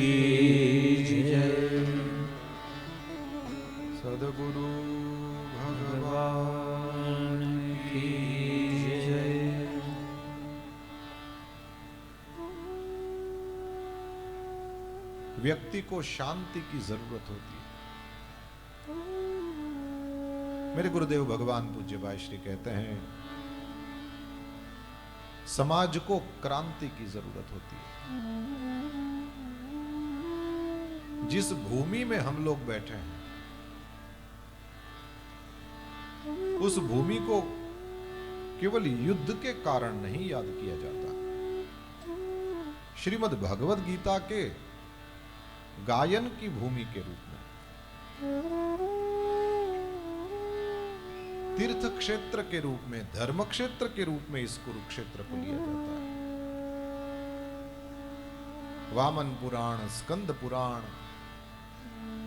की जय। सद्गुरु भगवान की जय। व्यक्ति को शांति की जरूरत होती है। मेरे गुरुदेव भगवान पूज्य भाई श्री कहते हैं, समाज को क्रांति की जरूरत होती है। जिस भूमि में हम लोग बैठे हैं, उस भूमि को केवल युद्ध के कारण नहीं याद किया जाता। श्रीमद् भगवद गीता के गायन की भूमि के रूप में, तीर्थ क्षेत्र के रूप में, धर्म क्षेत्र के रूप में इस कुरुक्षेत्र को लिया जाता है। वामन पुराण, स्कंद पुराण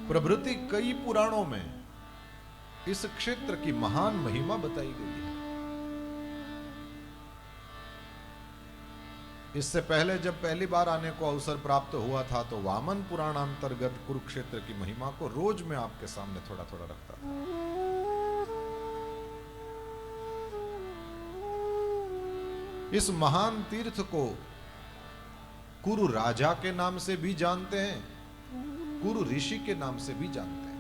प्रभृति कई पुराणों में इस क्षेत्र की महान महिमा बताई गई है। इससे पहले जब पहली बार आने को अवसर प्राप्त हुआ था तो वामन पुराण अंतर्गत कुरुक्षेत्र की महिमा को रोज मैं आपके सामने थोड़ा थोड़ा रखता था। इस महान तीर्थ को कुरु राजा के नाम से भी जानते हैं, कुरु ऋषि के नाम से भी जानते हैं।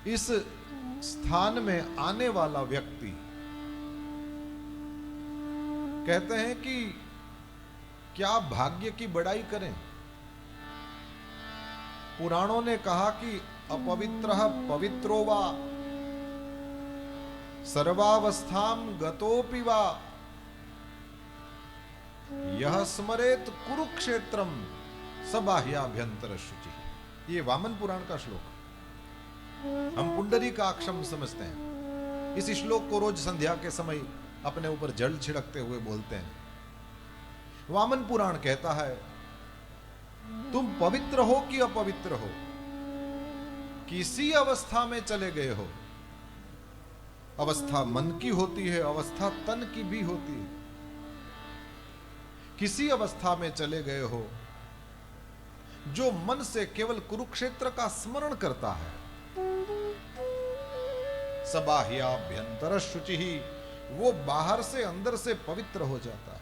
इस स्थान में आने वाला व्यक्ति कहते हैं कि क्या भाग्य की बड़ाई करें। पुराणों ने कहा कि अपवित्रः पवित्रो वा सर्वावस्थाम गतोपि वा यह स्मरेत कुरुक्षेत्रम सबाह्याभ्यंतर शुचि। ये वामन पुराण का श्लोक, हम पुंडरीकाक्षम समझते हैं। इस श्लोक को रोज संध्या के समय अपने ऊपर जल छिड़कते हुए बोलते हैं। वामन पुराण कहता है, तुम पवित्र हो कि अपवित्र हो, किसी अवस्था में चले गए हो, अवस्था मन की होती है, अवस्था तन की भी होती है, किसी अवस्था में चले गए हो, जो मन से केवल कुरुक्षेत्र का स्मरण करता है, सबाह्याभ्यंतर शुचि, वो बाहर से अंदर से पवित्र हो जाता है।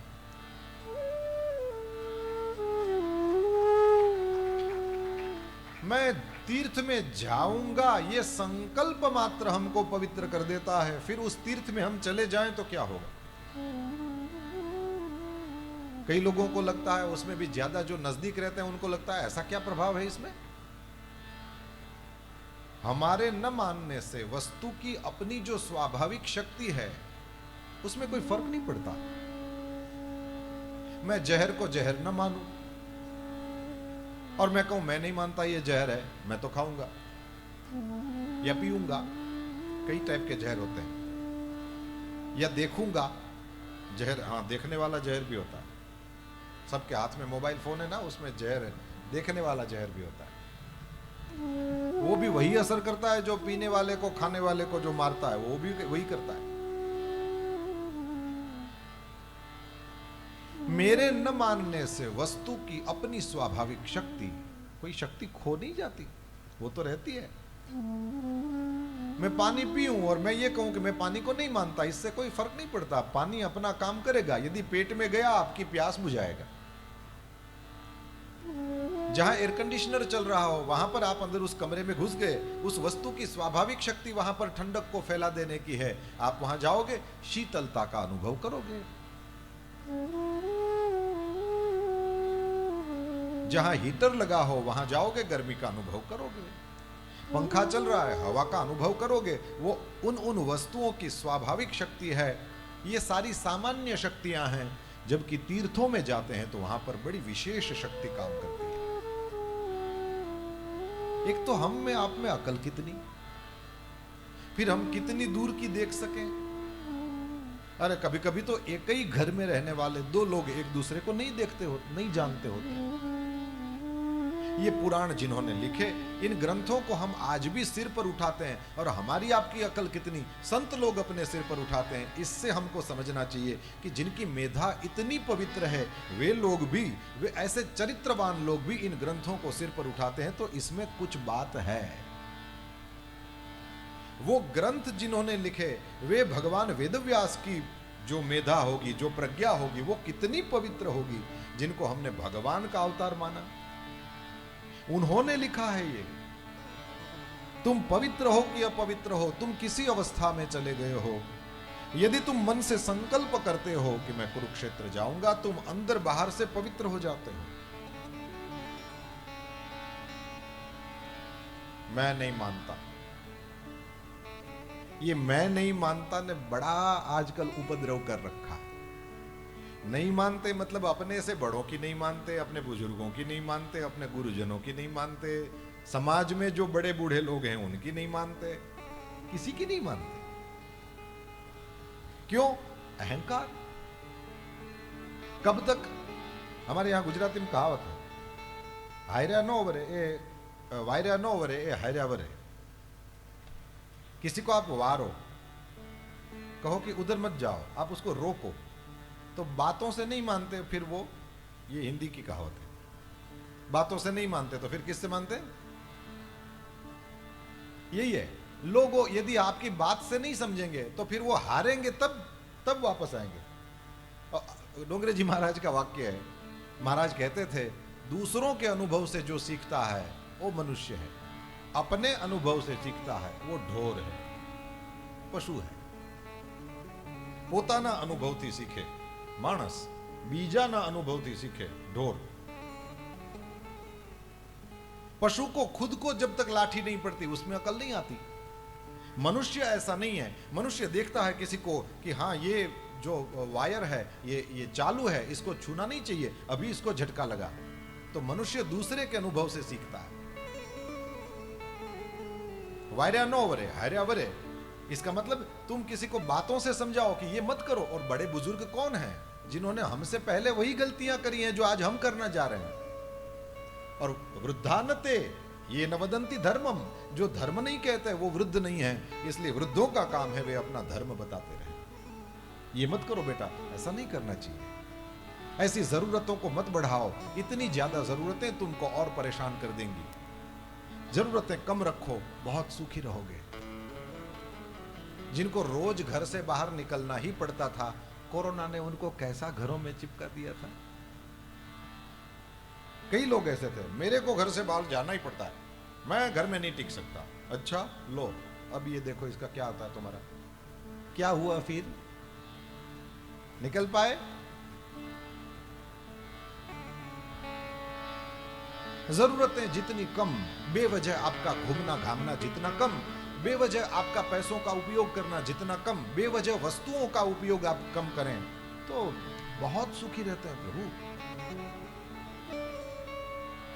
मैं तीर्थ में जाऊंगा, ये संकल्प मात्र हमको पवित्र कर देता है। फिर उस तीर्थ में हम चले जाएं तो क्या होगा। कई लोगों को लगता है, उसमें भी ज्यादा जो नजदीक रहते हैं उनको लगता है ऐसा क्या प्रभाव है इसमें। हमारे न मानने से वस्तु की अपनी जो स्वाभाविक शक्ति है उसमें कोई फर्क नहीं पड़ता। मैं जहर को जहर न मानूं और मैं कहूं मैं नहीं मानता ये जहर है, मैं तो खाऊंगा या पीऊंगा। कई टाइप के जहर होते हैं। या देखूंगा जहर, हाँ देखने वाला जहर भी होता है। सबके हाथ में मोबाइल फोन है ना, उसमें जहर है, देखने वाला जहर भी होता है। वो भी वही असर करता है जो पीने वाले को, खाने वाले को जो मारता है, वो भी वही करता है। मेरे न मानने से वस्तु की अपनी स्वाभाविक शक्ति, कोई शक्ति खो नहीं जाती, वो तो रहती है। मैं पानी पीऊं और मैं ये कहूं कि मैं पानी को नहीं मानता, इससे कोई फर्क नहीं पड़ता। पानी अपना काम करेगा, यदि पेट में गया आपकी प्यास बुझाएगा। जहां एयर कंडीशनर चल रहा हो वहां पर आप अंदर उस कमरे में घुस गए, उस वस्तु की स्वाभाविक शक्ति वहां पर ठंडक को फैला देने की है। आप वहां जाओगे, शीतलता का अनुभव करोगे। जहां हीटर लगा हो वहां जाओगे, गर्मी का अनुभव करोगे। पंखा चल रहा है, हवा का अनुभव करोगे। वो उन वस्तुओं की स्वाभाविक शक्ति है। ये सारी सामान्य शक्तियां हैं। जबकि तीर्थों में जाते हैं तो वहां पर बड़ी विशेष शक्ति काम करती है। एक तो हम में आप में अकल कितनी, फिर हम कितनी दूर की देख सकें। अरे कभी कभी तो एक ही घर में रहने वाले दो लोग एक दूसरे को नहीं देखते हो, नहीं जानते होते। ये पुराण जिन्होंने लिखे, इन ग्रंथों को हम आज भी सिर पर उठाते हैं, और हमारी आपकी अकल कितनी संत लोग अपने सिर पर उठाते हैं। इससे हमको समझना चाहिए कि जिनकी मेधा इतनी पवित्र है, वे लोग भी, वे ऐसे चरित्रवान लोग भी इन ग्रंथों को सिर पर उठाते हैं, तो इसमें कुछ बात है। वो ग्रंथ जिन्होंने लिखे, वे भगवान वेदव्यास की जो मेधा होगी, जो प्रज्ञा होगी, वो कितनी पवित्र होगी, जिनको हमने भगवान का अवतार माना। उन्होंने लिखा है ये। तुम पवित्र हो कि अपवित्र हो, तुम किसी अवस्था में चले गए हो, यदि तुम मन से संकल्प करते हो कि मैं कुरुक्षेत्र जाऊंगा, तुम अंदर बाहर से पवित्र हो जाते हो। मैं नहीं मानता, ये मैं नहीं मानता ने बड़ा आजकल उपद्रव कर रखा है। नहीं मानते मतलब अपने से बड़ों की नहीं मानते, अपने बुजुर्गों की नहीं मानते, अपने गुरुजनों की नहीं मानते, समाज में जो बड़े बूढ़े लोग हैं उनकी नहीं मानते, किसी की नहीं मानते। क्यों? अहंकार। कब तक? हमारे यहां गुजराती में कहावत है, हायरा नो वरे ए वायरा नो वरे ए हायरा वरे। किसी को आप वारो, कहो कि उधर मत जाओ, आप उसको रोको, तो बातों से नहीं मानते, फिर वो, ये हिंदी की कहावत है, बातों से नहीं मानते तो फिर किससे मानते? यही है, लोगों यदि आपकी बात से नहीं समझेंगे तो फिर वो हारेंगे, तब वापस आएंगे। डोंगरे जी महाराज का वाक्य है, महाराज कहते थे, दूसरों के अनुभव से जो सीखता है वो मनुष्य है, अपने अनुभव से सीखता है वो ढोर है, पशु है। પોતાના અનુભવથી શીખે માણસ, બીજાના અનુભવથી શીખે ઢોર। पशु को खुद को जब तक लाठी नहीं पड़ती उसमें अकल नहीं आती। मनुष्य ऐसा नहीं है, मनुष्य देखता है किसी को कि हाँ ये जो वायर है ये चालू है, इसको छूना नहीं चाहिए, अभी इसको झटका लगा, तो मनुष्य दूसरे के अनुभव से सीखता है। वायरा नो वरे हायरा वरे, इसका मतलब तुम किसी को बातों से समझाओ कि ये मत करो। और बड़े बुजुर्ग कौन हैं? जिन्होंने हमसे पहले वही गलतियां करी हैं जो आज हम करना जा रहे हैं। और वृद्धानते ये नवदंती धर्मम, जो धर्म नहीं कहते वो वृद्ध नहीं है, इसलिए वृद्धों का काम है वे अपना धर्म बताते रहे। ये मत करो बेटा, ऐसा नहीं करना चाहिए, ऐसी जरूरतों को मत बढ़ाओ, इतनी ज्यादा जरूरतें तुमको और परेशान कर देंगी। जरूरतें कम रखो, बहुत सुखी रहोगे। जिनको रोज घर से बाहर निकलना ही पड़ता था, कोरोना ने उनको कैसा घरों में चिपका दिया था। कई लोग ऐसे थे, मेरे को घर से बाहर जाना ही पड़ता है, मैं घर में नहीं टिक सकता। अच्छा लो, अब ये देखो इसका क्या होता है तुम्हारा, क्या हुआ फिर? निकल पाए? जरूरतें जितनी कम, बेवजह आपका घूमना घामना जितना कम, बेवजह आपका पैसों का उपयोग करना जितना कम, बेवजह वस्तुओं का उपयोग आप कम करें तो बहुत सुखी रहते हैं प्रभु।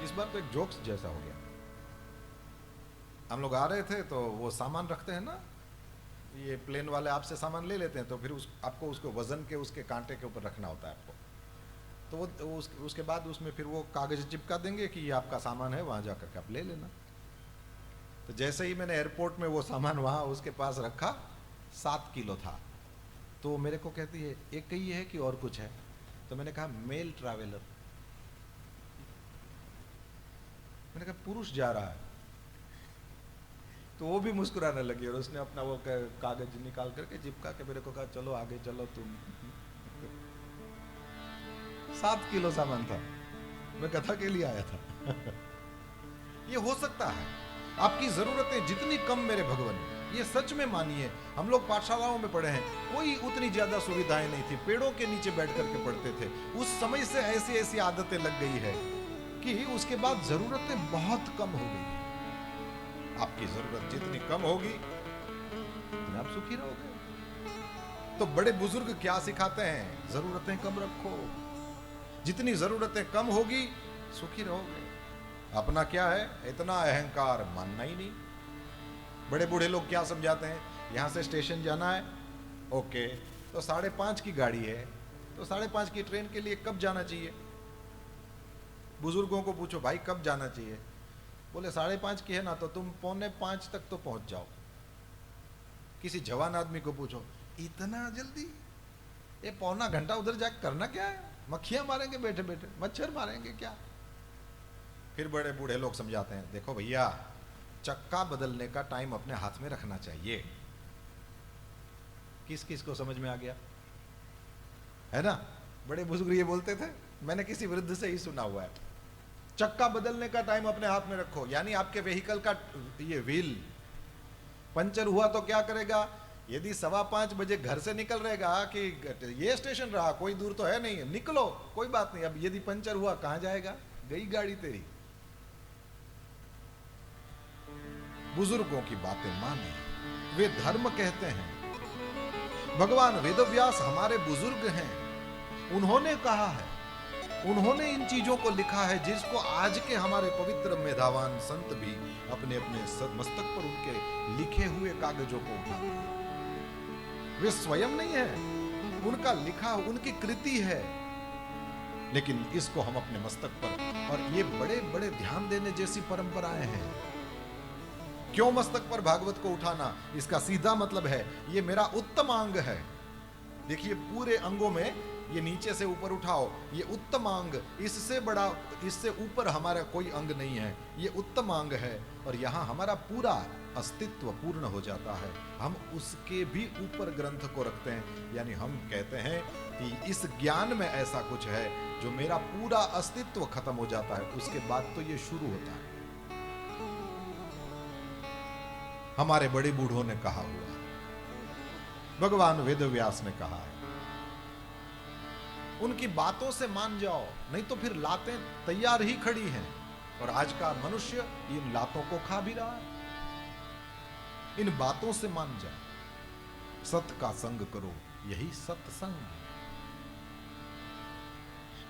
इस बार तो एक जोक्स जैसा हो गया। हम लोग आ रहे थे तो वो सामान रखते हैं ना, ये प्लेन वाले आपसे सामान ले लेते हैं, तो फिर आपको उसको वजन के उसके कांटे के ऊपर रखना होता है आपको। तो वो उसके बाद उसमें फिर वो कागज चिपका देंगे कि ये आपका सामान है, वहां जाकर के आप ले लेना। तो जैसे ही मैंने एयरपोर्ट में वो सामान वहां उसके पास रखा, 7 किलो था, तो मेरे को कहती है एक ही है कि और कुछ है? तो मैंने कहा मेल ट्रैवलर। मैंने कहा पुरुष जा रहा है। तो वो भी मुस्कुराने लगी और उसने अपना वो कागज निकाल करके चिपका के मेरे को कहा चलो आगे चलो तुम। 7 किलो सामान था, मैं कथा के लिए आया था। ये हो सकता है, आपकी जरूरतें जितनी कम मेरे भगवान, ये सच में मानिए। हम लोग पाठशालाओं में पढ़े हैं, कोई उतनी ज्यादा सुविधाएं नहीं थी, पेड़ों के नीचे बैठ करके पढ़ते थे। उस समय से ऐसी ऐसी आदतें लग गई है कि उसके बाद जरूरतें बहुत कम हो गई। आपकी जरूरत जितनी कम होगी उतने आप सुखी रहोगे। तो बड़े बुजुर्ग क्या सिखाते हैं? जरूरतें कम रखो, जितनी जरूरतें कम होगी सुखी रहोगे। अपना क्या है, इतना अहंकार मानना ही नहीं। बड़े बूढ़े लोग क्या समझाते हैं, यहां से स्टेशन जाना है, ओके, तो 5:30 की गाड़ी है, तो 5:30 की ट्रेन के लिए कब जाना चाहिए? बुजुर्गों को पूछो भाई कब जाना चाहिए, बोले 5:30 की है ना तो तुम 4:45 तक तो पहुंच जाओ। किसी जवान आदमी को पूछो इतना जल्दी, ये पौना घंटा उधर जाकर करना क्या है, मक्खियां मारेंगे बैठे बैठे, मच्छर मारेंगे क्या। फिर बड़े बूढ़े लोग समझाते हैं देखो भैया चक्का बदलने का टाइम अपने हाथ में रखना चाहिए। किस किस को समझ में आ गया है ना। बड़े बुजुर्ग ये बोलते थे, मैंने किसी वृद्ध से ही सुना हुआ है, चक्का बदलने का टाइम अपने हाथ में रखो। यानी आपके व्हीकल का ये व्हील पंचर हुआ तो क्या करेगा, यदि 5:15 बजे घर से निकल रहेगा कि ये स्टेशन रहा कोई दूर तो है नहीं, निकलो कोई बात नहीं, अब यदि पंचर हुआ कहां जाएगा, गई गाड़ी तेरी। बुजुर्गों की बातें माने, वे धर्म कहते हैं। भगवान वेदव्यास हमारे बुजुर्ग हैं, उन्होंने कहा है, उन्होंने इन चीजों को लिखा है जिसको आज के हमारे पवित्र मेधावान संत भी अपने अपने मस्तक पर उनके लिखे हुए कागजों को उठाते हैं। वे स्वयं नहीं है, उनका लिखा उनकी कृति है, लेकिन इसको हम अपने मस्तक पर, और ये बड़े बड़े ध्यान देने जैसी परंपराएं हैं। क्यों मस्तक पर भागवत को उठाना, इसका सीधा मतलब है ये मेरा उत्तम अंग है। देखिए पूरे अंगों में ये नीचे से ऊपर उठाओ, ये उत्तम अंग, इससे बड़ा इससे ऊपर हमारा कोई अंग नहीं है, ये उत्तम अंग है। और यहाँ हमारा पूरा अस्तित्व पूर्ण हो जाता है, हम उसके भी ऊपर ग्रंथ को रखते हैं। यानी हम कहते हैं कि इस ज्ञान में ऐसा कुछ है जो मेरा पूरा अस्तित्व खत्म हो जाता है, उसके बाद तो ये शुरू होता है। हमारे बड़े बूढ़ों ने कहा हुआ, भगवान वेदव्यास ने कहा है, उनकी बातों से मान जाओ, नहीं तो फिर लातें तैयार ही खड़ी हैं। और आज का मनुष्य इन लातों को खा भी रहा है। इन बातों से मान जाओ, सत का संग करो, यही सत्संग।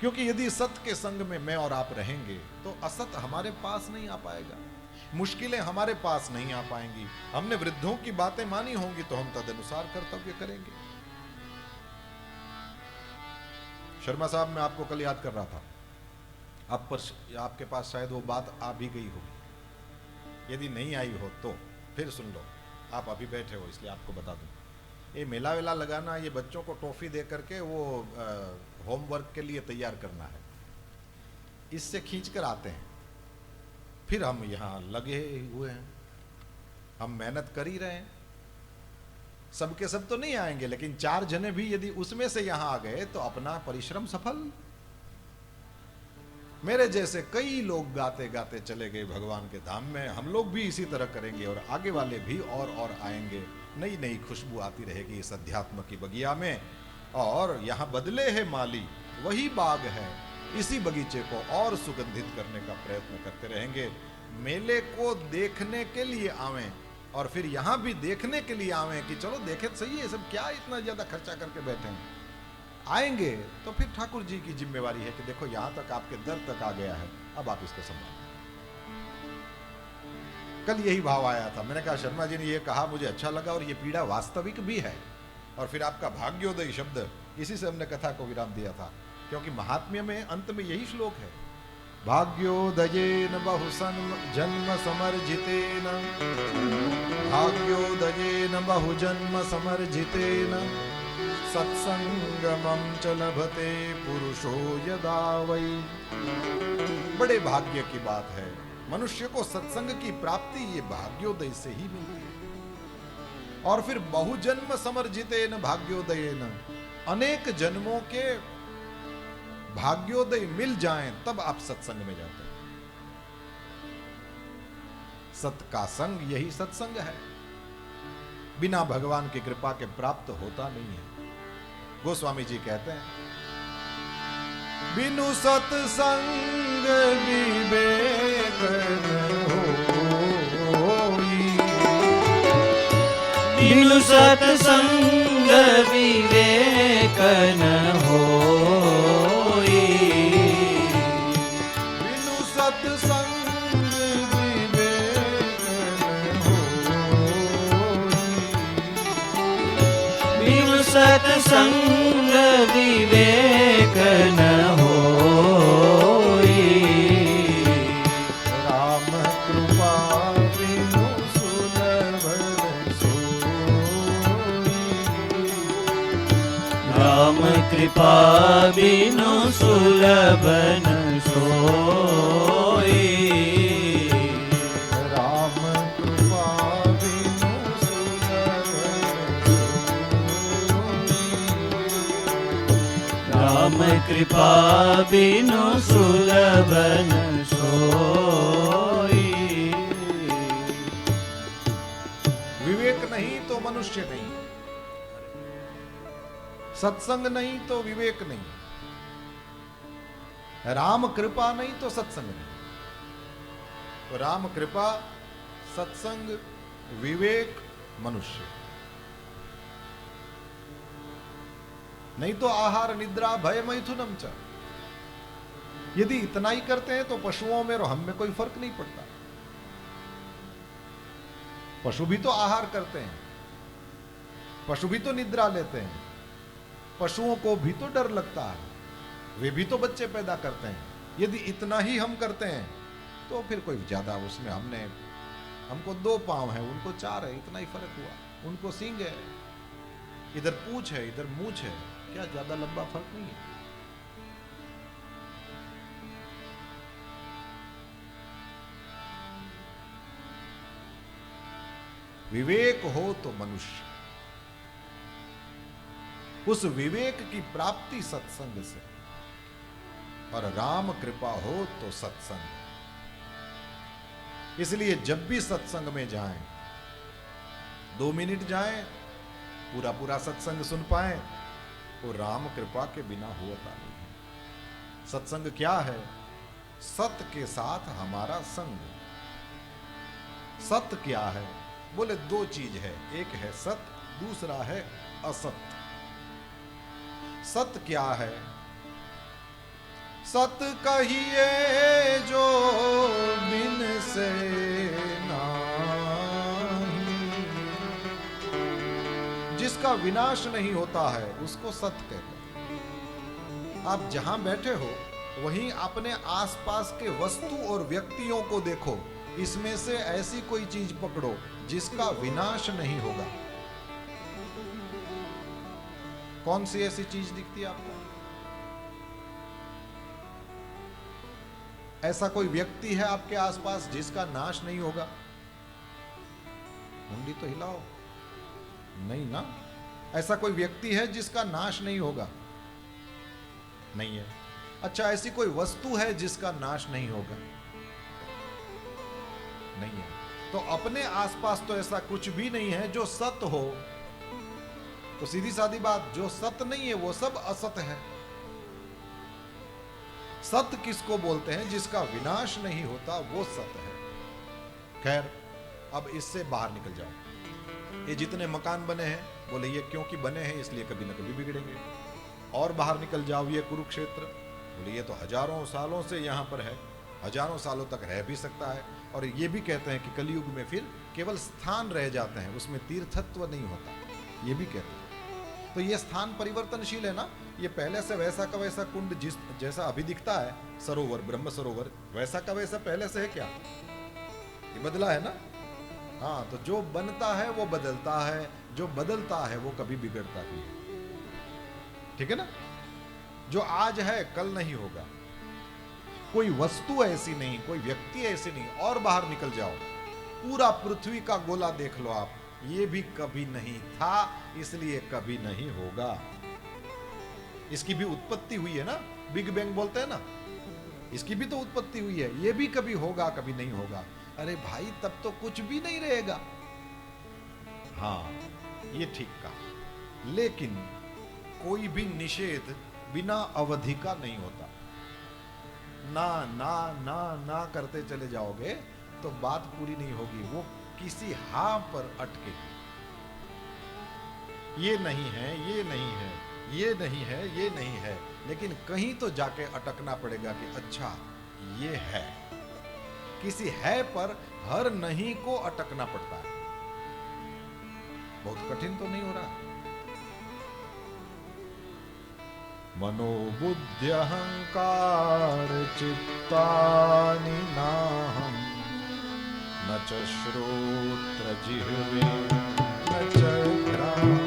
क्योंकि यदि सत के संग में मैं और आप रहेंगे तो असत हमारे पास नहीं आ पाएगा, मुश्किलें हमारे पास नहीं आ पाएंगी। हमने वृद्धों की बातें मानी होंगी तो हम तदनुसार कर्तव्य करेंगे। शर्मा साहब, मैं आपको कल याद कर रहा था, आपके पास शायद वो बात आ भी गई होगी, यदि नहीं आई हो तो फिर सुन लो। आप अभी बैठे हो इसलिए आपको बता दूं, ये मेला वेला लगाना, ये बच्चों को टॉफी दे करके वो होमवर्क के लिए तैयार करना है, इससे खींच कर आते हैं, फिर हम यहाँ लगे हुए हैं, हम मेहनत कर ही रहे हैं। सबके सब तो नहीं आएंगे, लेकिन 4 जने भी यदि उसमें से यहां आ गए तो अपना परिश्रम सफल। मेरे जैसे कई लोग गाते गाते चले गए भगवान के धाम में, हम लोग भी इसी तरह करेंगे और आगे वाले भी और आएंगे। नई नई खुशबू आती रहेगी इस अध्यात्म की बगिया में। और यहाँ बदले है माली, वही बाग है, इसी बगीचे को और सुगंधित करने का प्रयत्न करते रहेंगे। मेले को देखने के लिए आवें और फिर यहाँ भी देखने के लिए आवें कि चलो देखे तो सही है, सब क्या इतना ज्यादा खर्चा करके बैठे हैं। आएंगे तो फिर ठाकुर जी की जिम्मेवारी है कि देखो यहाँ तक आपके दर तक आ गया है, अब आप इसको संभालो। कल यही भाव आया था, मैंने कहा शर्मा जी ने ये कहा, मुझे अच्छा लगा और ये पीड़ा वास्तविक भी है। और फिर आपका भाग्योदय शब्द, इसी से हमने कथा को विराम दिया था, क्योंकि महात्म्य में अंत में यही श्लोक है, भाग्योदयेन बहुसन जन्म समर्जितेन, भाग्योदयेन बहुजन्म समर्जितेन सत्संगमं च लभते पुरुषो यदा वै। बड़े भाग्य की बात है, मनुष्य को सत्संग की प्राप्ति ये भाग्योदय से ही मिलती है। और फिर बहुजन्म समर्जितेन भाग्योदयेन, अनेक जन्मों के भाग्योदय मिल जाएं तब आप सत्संग में जाते हैं। सत का संग यही सत्संग है, बिना भगवान की कृपा के प्राप्त होता नहीं है। गोस्वामी जी कहते हैं, बिनु सत्संग विवेक न होई, बिनु सत्संग विवेक न होई, बिनु सत्संग विवेक न होई, बिनु सत्संग विवेक न होई। बिनु सुलभ न सोई। राम कृपा बिनु सुलभ न सोई। राम कृपा बिनु सुलभ न सोई। विवेक नहीं तो मनुष्य नहीं, सत्संग नहीं तो विवेक नहीं, राम कृपा नहीं तो सत्संग नहीं। तो राम कृपा, सत्संग, विवेक, मनुष्य। नहीं तो आहार निद्रा भय मैथुनम च। यदि इतना ही करते हैं तो पशुओं में और हम में कोई फर्क नहीं पड़ता। पशु भी तो आहार करते हैं, पशु भी तो निद्रा लेते हैं, पशुओं को भी तो डर लगता है, वे भी तो बच्चे पैदा करते हैं। यदि इतना ही हम करते हैं तो फिर कोई ज्यादा उसमें हमको 2 पांव है, उनको 4 है, इतना ही फर्क हुआ। उनको सींग है, इधर पूंछ है, इधर मूंछ है, क्या ज्यादा लंबा फर्क नहीं है। विवेक हो तो मनुष्य, उस विवेक की प्राप्ति सत्संग से, और राम कृपा हो तो सत्संग। इसलिए जब भी सत्संग में जाएं, 2 मिनट जाएं, पूरा पूरा सत्संग सुन पाएं, वो राम कृपा के बिना होता नहीं है। सत्संग क्या है? सत्य के साथ हमारा संग। सत्य क्या है? बोले 2 चीज है, एक है सत्य, दूसरा है असत्य। सत्य क्या है? सत्य कहिए जो बिन से नाही, जिसका विनाश नहीं होता है उसको सत्य कहते हैं। आप जहां बैठे हो वहीं अपने आसपास के वस्तु और व्यक्तियों को देखो, इसमें से ऐसी कोई चीज पकड़ो जिसका विनाश नहीं होगा। कौन सी ऐसी चीज दिखती है आपको? ऐसा कोई व्यक्ति है आपके आसपास जिसका नाश नहीं होगा? मुंडी तो हिलाओ। नहीं ना। ऐसा कोई व्यक्ति है जिसका नाश नहीं होगा? नहीं है। अच्छा, ऐसी कोई वस्तु है जिसका नाश नहीं होगा? नहीं है। तो अपने आसपास तो ऐसा कुछ भी नहीं है जो सत्य हो। तो सीधी सादी बात, जो सत्य नहीं है वो सब असत है। सत्य किसको बोलते हैं? जिसका विनाश नहीं होता वो सत्य है। खैर, अब इससे बाहर निकल जाओ। ये जितने मकान बने हैं, बोले ये क्योंकि बने हैं इसलिए कभी न कभी बिगड़ेंगे। और बाहर निकल जाओ, ये कुरुक्षेत्र, बोले ये तो हजारों सालों से यहां पर है, हजारों सालों तक रह भी सकता है। और ये भी कहते हैं कि कलयुग में फिर केवल स्थान रह जाते हैं, उसमें तीर्थत्व नहीं होता, ये भी कहते हैं। तो ये स्थान परिवर्तनशील है ना। ये पहले से वैसा का वैसा कुंड जिस जैसा अभी दिखता है, सरोवर, ब्रह्म सरोवर, वैसा का वैसा पहले से है क्या? ये बदला है ना। हाँ, तो जो बनता है वो बदलता है, जो बदलता है वो कभी बिगड़ता भी है। ठीक है ना। जो आज है कल नहीं होगा। कोई वस्तु ऐसी नहीं, कोई व्यक्ति ऐसी नहीं। और बाहर निकल जाओ, पूरा पृथ्वी का गोला देख लो आप, ये भी कभी नहीं था, इसलिए कभी नहीं होगा। इसकी भी उत्पत्ति हुई है ना, बिग बैंग बोलते हैं ना, इसकी भी तो उत्पत्ति हुई है। ये भी कभी होगा, कभी नहीं होगा। अरे भाई, तब तो कुछ भी नहीं रहेगा। हाँ, ये ठीक कहा। लेकिन कोई भी निषेध बिना अवधि का नहीं होता। ना ना ना ना करते चले जाओगे तो बात पूरी नहीं होगी, वो किसी हाँ पर अटकेगी। ये नहीं है, ये नहीं है, ये नहीं है, ये नहीं है, लेकिन कहीं तो जाके अटकना पड़ेगा कि अच्छा ये है। किसी है पर हर नहीं को अटकना पड़ता है। बहुत कठिन तो नहीं हो रहा। मनोबुद्धि अहंकार चित्तानि नाहं, न च श्रोत्र जिह्वे न च घ्राणे।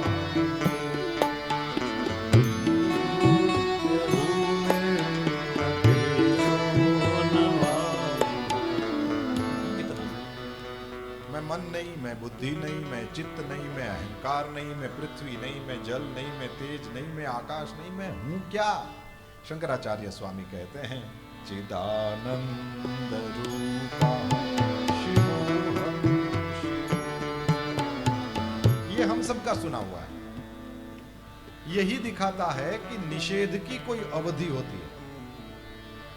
मन नहीं, मैं बुद्धि नहीं, मैं चित्त नहीं, मैं अहंकार नहीं, मैं पृथ्वी नहीं, मैं जल नहीं, मैं तेज नहीं, मैं आकाश नहीं, मैं हूं क्या? शंकराचार्य स्वामी कहते हैं चिदानंद रूपा शिवोहम शिव। ये हम सबका सुना हुआ है। यही दिखाता है कि निषेध की कोई अवधि होती है।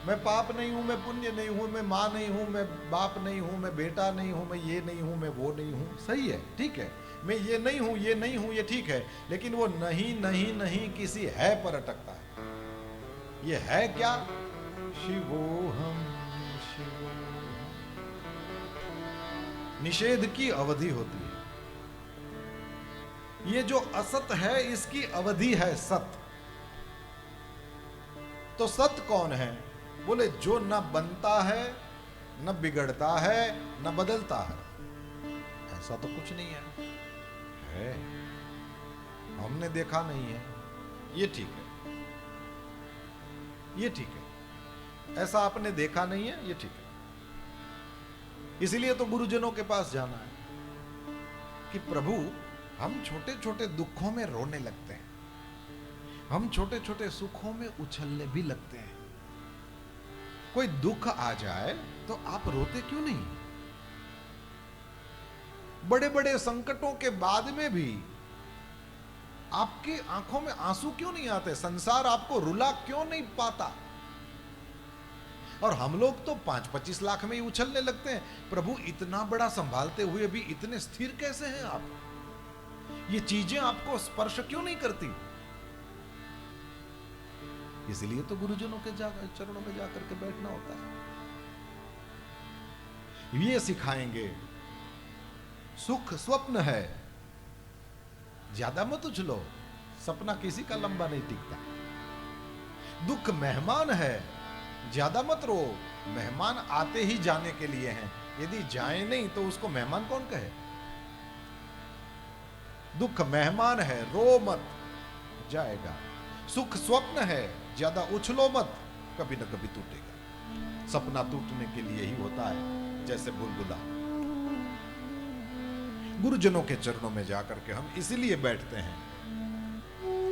मैं पाप नहीं हूं, मैं पुण्य नहीं हूं, मैं मां नहीं हूं, मैं बाप नहीं हूं, मैं बेटा नहीं हूं, मैं ये नहीं हूं, मैं वो नहीं हूं। सही है, ठीक है, मैं ये नहीं हूं, ये नहीं हूं, ये ठीक है, लेकिन वो नहीं नहीं नहीं किसी है पर अटकता है। ये है क्या? शिवोहम शिवोहम। निषेध की अवधि होती है। ये जो असत है इसकी अवधि है सत। तो सत कौन है? बोले जो न बनता है, न बिगड़ता है, न बदलता है। ऐसा तो कुछ नहीं है। हमने देखा नहीं है, ये ठीक है, ये ठीक है। ऐसा आपने देखा नहीं है, ये ठीक है। इसीलिए तो गुरुजनों के पास जाना है कि प्रभु हम छोटे छोटे दुखों में रोने लगते हैं, हम छोटे छोटे सुखों में उछलने भी लगते हैं। कोई दुख आ जाए तो आप रोते क्यों नहीं? बड़े बड़े संकटों के बाद में भी आपकी आंखों में आंसू क्यों नहीं आते? संसार आपको रुला क्यों नहीं पाता? और हम लोग तो 5-25 लाख में ही उछलने लगते हैं। प्रभु इतना बड़ा संभालते हुए भी इतने स्थिर कैसे हैं आप? ये चीजें आपको स्पर्श क्यों नहीं करती? इसलिए तो गुरुजनों के चरणों में जाकर के बैठना होता है। ये सिखाएंगे सुख स्वप्न है, ज्यादा मत उछलो, सपना किसी का लंबा नहीं टिकता। दुख मेहमान है, ज्यादा मत रो, मेहमान आते ही जाने के लिए हैं, यदि जाए नहीं तो उसको मेहमान कौन कहे? दुख मेहमान है, रो मत, जाएगा। सुख स्वप्न है, ज्यादा उछलो मत, कभी न कभी टूटेगा। सपना टूटने के लिए ही होता है, जैसे बुलबुला। गुरुजनों के चरणों में जाकर के हम इसीलिए बैठते हैं।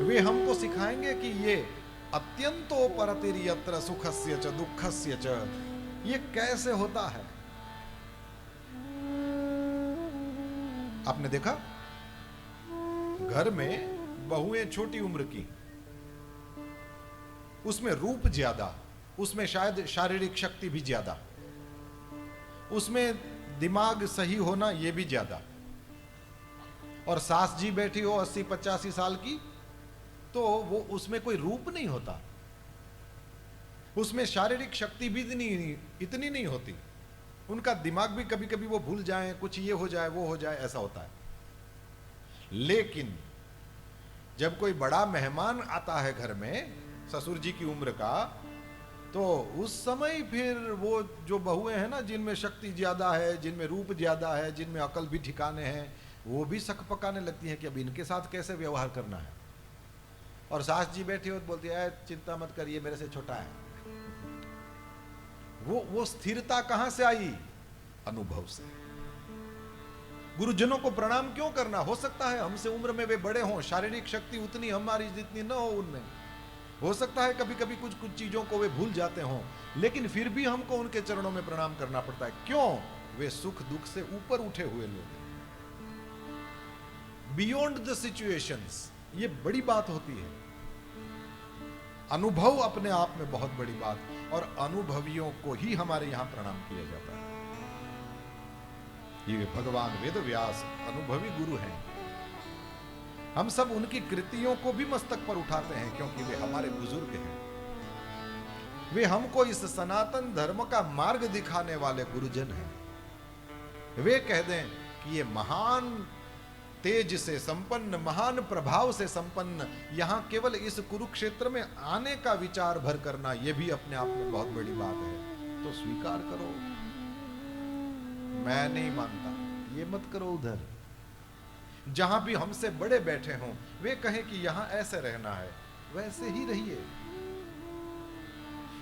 वे हमको सिखाएंगे कि ये अत्यंतो परतिर्यत्र सुखस्य च दुःखस्य च, ये कैसे होता है। आपने देखा घर में बहुएं छोटी उम्र की, उसमें रूप ज्यादा, उसमें शायद शारीरिक शक्ति भी ज्यादा, उसमें दिमाग सही होना यह भी ज्यादा। और सास जी बैठी हो 80-85 साल की, तो वो उसमें कोई रूप नहीं होता, उसमें शारीरिक शक्ति भी इतनी नहीं होती, उनका दिमाग भी कभी कभी वो भूल जाए, कुछ ये हो जाए वो हो जाए, ऐसा होता है। लेकिन जब कोई बड़ा मेहमान आता है घर में, ससुर जी की उम्र का, तो उस समय फिर वो जो बहुएं हैं ना, जिनमें शक्ति ज्यादा है, जिनमें रूप ज्यादा है, जिनमें अकल भी ठिकाने हैं, वो भी शक पकाने लगती हैं कि अब इनके साथ कैसे व्यवहार करना है। और सास जी बैठी हो तो बोलती है चिंता मत करिए, मेरे से छोटा है। वो स्थिरता कहां से आई? अनुभव से। गुरुजनों को प्रणाम क्यों करना? हो सकता है हमसे उम्र में वे बड़े हों, शारीरिक शक्ति उतनी हमारी जितनी न हो उनमें, हो सकता है कभी कभी कुछ चीजों को वे भूल जाते हों, लेकिन फिर भी हमको उनके चरणों में प्रणाम करना पड़ता है। क्यों? वे सुख दुख से ऊपर उठे हुए लोग हैं, बियॉन्ड द सिचुएशंस। ये बड़ी बात होती है। अनुभव अपने आप में बहुत बड़ी बात, और अनुभवियों को ही हमारे यहां प्रणाम किया जाता है। ये भगवान वेद व्यास अनुभवी गुरु हैं। हम सब उनकी कृतियों को भी मस्तक पर उठाते हैं, क्योंकि वे हमारे बुजुर्ग हैं। वे हमको इस सनातन धर्म का मार्ग दिखाने वाले गुरुजन हैं। वे कह दें कि ये महान तेज से संपन्न, महान प्रभाव से संपन्न, यहां केवल इस कुरुक्षेत्र में आने का विचार भर करना, यह भी अपने आप में बहुत बड़ी बात है। तो स्वीकार करो। मैं नहीं मानता, ये मत करो। उधर जहां भी हमसे बड़े बैठे हों, वे कहें कि यहां ऐसे रहना है, वैसे ही रहिए।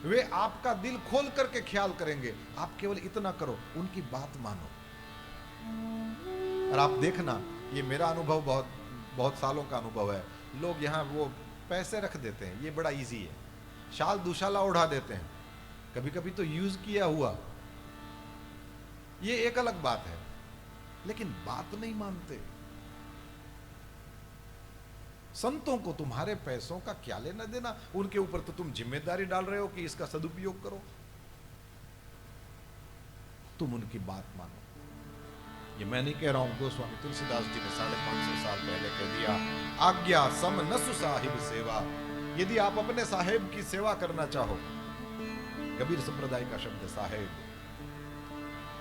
वे आपका दिल खोल करके ख्याल करेंगे। आप केवल इतना करो, उनकी बात मानो। और आप देखना, ये मेरा अनुभव बहुत बहुत सालों का अनुभव है, लोग यहाँ वो पैसे रख देते हैं, ये बड़ा इजी है, शाल दुशाला उड़ा देते हैं, कभी कभी तो यूज किया हुआ, ये एक अलग बात है, लेकिन बात नहीं मानते। संतों को तुम्हारे पैसों का क्या लेना देना, उनके ऊपर तो तुम जिम्मेदारी डाल रहे हो कि इसका सदुपयोग करो, तुम उनकी बात मानो। ये मैं नहीं कह रहा हूं, गोस्वामी तुलसीदास जी ने 550 साल पहले कह दिया, आज्ञा सम नसु साहिब सेवा। यदि आप अपने साहेब की सेवा करना चाहो, कबीर संप्रदाय का शब्द साहेब,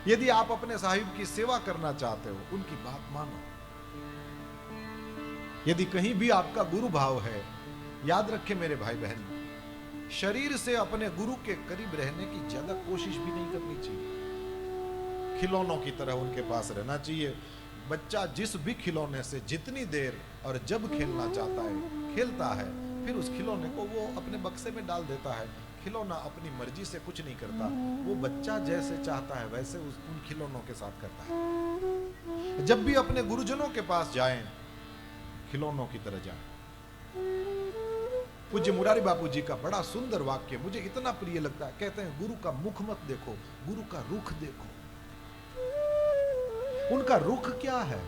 यदि आप अपने साहिब की सेवा करना चाहते हो, उनकी बात मानो। यदि कहीं भी आपका गुरु भाव है, याद रखे मेरे भाई बहन, शरीर से अपने गुरु के करीब रहने की ज्यादा कोशिश भी नहीं करनी चाहिए, खिलौनों की तरह उनके पास रहना चाहिए। बच्चा जिस भी खिलौने से जितनी देर और जब खेलना चाहता है खेलता है, फिर उस खिलौने को वो अपने बक्से में डाल देता है। खिलौना अपनी मर्जी से कुछ नहीं करता, वो बच्चा जैसे चाहता है वैसे उन खिलौनों के साथ करता है। जब भी अपने गुरुजनों के पास जाएं, खिलौनों की तरह जाएं। पूज्य मुरारी बापू जी का बड़ा सुंदर वाक्य मुझे इतना प्रिय लगता है, कहते हैं गुरु का मुख मत देखो, गुरु का रुख देखो। उनका रुख क्या है,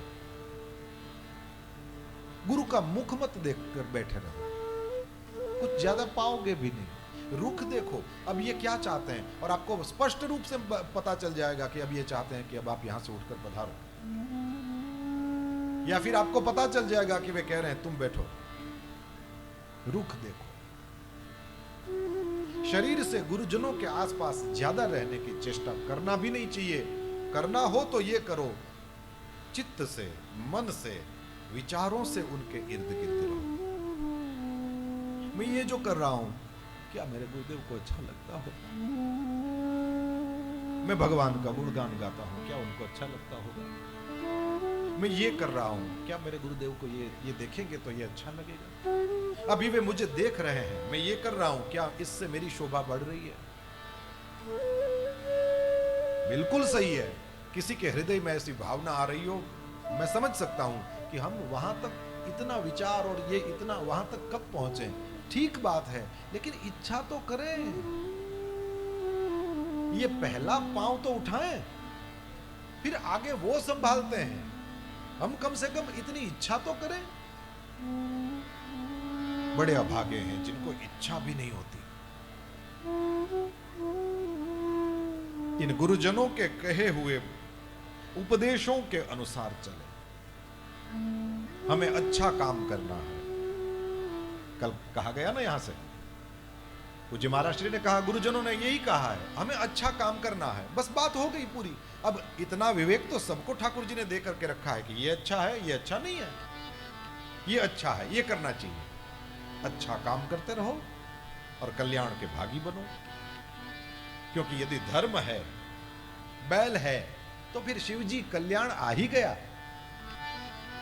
गुरु का मुख मत देखकर बैठे रहो, कुछ ज्यादा पाओगे भी नहीं। रुख देखो, अब ये क्या चाहते हैं, और आपको स्पष्ट रूप से पता चल जाएगा कि अब ये चाहते हैं कि अब आप यहां से उठकर पधारो, या फिर आपको पता चल जाएगा कि वे कह रहे हैं तुम बैठो। रुख देखो। शरीर से गुरुजनों के आसपास ज्यादा रहने की चेष्टा करना भी नहीं चाहिए। करना हो तो ये करो, चित्त से, मन से, विचारों से उनके इर्द गिर्द रहो। मैं ये जो कर रहा हूं, क्या मेरे गुरुदेव को अच्छा लगता होगा? मैं भगवान का गुणगान गाता हूं, क्या उनको अच्छा लगता होगा? मैं ये कर रहा हूं, क्या मेरे गुरुदेव को ये देखेंगे तो ये अच्छा लगेगा? अभी वे मुझे देख रहे हैं, मैं ये कर रहा हूं, क्या इससे मेरी शोभा बढ़ रही है? बिल्कुल सही है, किसी के हृदय में ऐसी भावना आ रही हो, मैं समझ सकता हूं कि हम वहां तक इतना विचार और ये इतना वहां तक कब पहुंचे। ठीक बात है, लेकिन इच्छा तो करें, ये पहला पांव तो उठाएं, फिर आगे वो संभालते हैं। हम कम से कम इतनी इच्छा तो करें। बड़े अभागे हैं जिनको इच्छा भी नहीं होती। इन गुरुजनों के कहे हुए उपदेशों के अनुसार चले। हमें अच्छा काम करना है। कल कहा गया ना यहां से, पूज्य महाराष्ट्र ने कहा, गुरुजनों ने यही कहा है, हमें अच्छा काम करना है, बस बात हो गई पूरी। अब इतना विवेक तो सबको ठाकुर जी ने दे करके रखा है कि ये अच्छा है, ये अच्छा नहीं है, ये अच्छा है, ये करना चाहिए। अच्छा काम करते रहो और कल्याण के भागी बनो। क्योंकि यदि धर्म है, बैल है, तो फिर शिव जी कल्याण आ ही गया।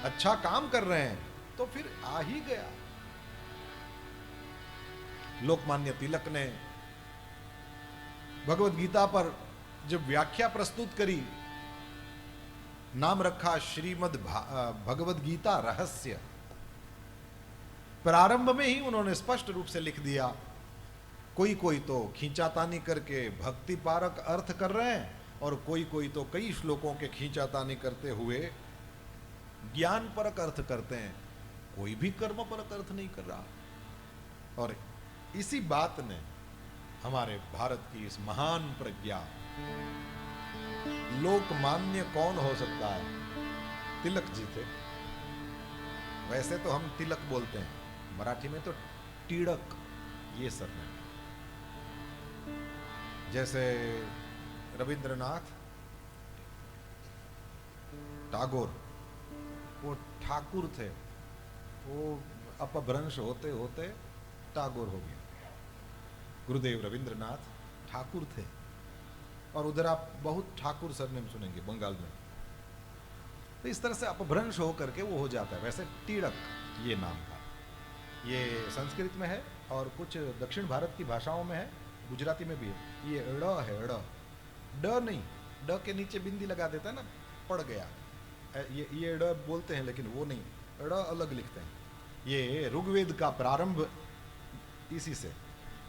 अच्छा काम कर रहे हैं तो फिर आ ही गया। लोकमान्य तिलक ने भगवत गीता पर जब व्याख्या प्रस्तुत करी, नाम रखा श्रीमद् भगवत गीता रहस्य। प्रारंभ में ही उन्होंने स्पष्ट रूप से लिख दिया, कोई कोई तो खींचातानी करके भक्ति पारक अर्थ कर रहे हैं, और कोई कोई तो कई श्लोकों के खींचातानी करते हुए ज्ञान परक अर्थ करते हैं, कोई भी कर्म परक अर्थ नहीं कर रहा। और इसी बात ने हमारे भारत की इस महान प्रज्ञा, लोकमान्य कौन हो सकता है? तिलक जी थे। वैसे तो हम तिलक बोलते हैं, मराठी में तो टिड़क, ये सरनेम। जैसे रविंद्रनाथ टैगोर, वो ठाकुर थे, वो अपभ्रंश होते होते टैगोर हो गए। गुरुदेव रविंद्रनाथ ठाकुर थे, और उधर आप बहुत ठाकुर सरनेम सुनेंगे बंगाल में। तो इस तरह से अपभ्रंश हो करके वो हो जाता है। वैसे टिड़क ये नाम था, ये संस्कृत में है और कुछ दक्षिण भारत की भाषाओं में है, गुजराती में भी है। ये ड़ है, ड़, ड नहीं, ड के नीचे बिंदी लगा देता है ना, पड़ गया। ये ड़ बोलते हैं लेकिन वो नहीं, ड़ अलग लिखते हैं। ये ऋग्वेद का प्रारंभ इसी से,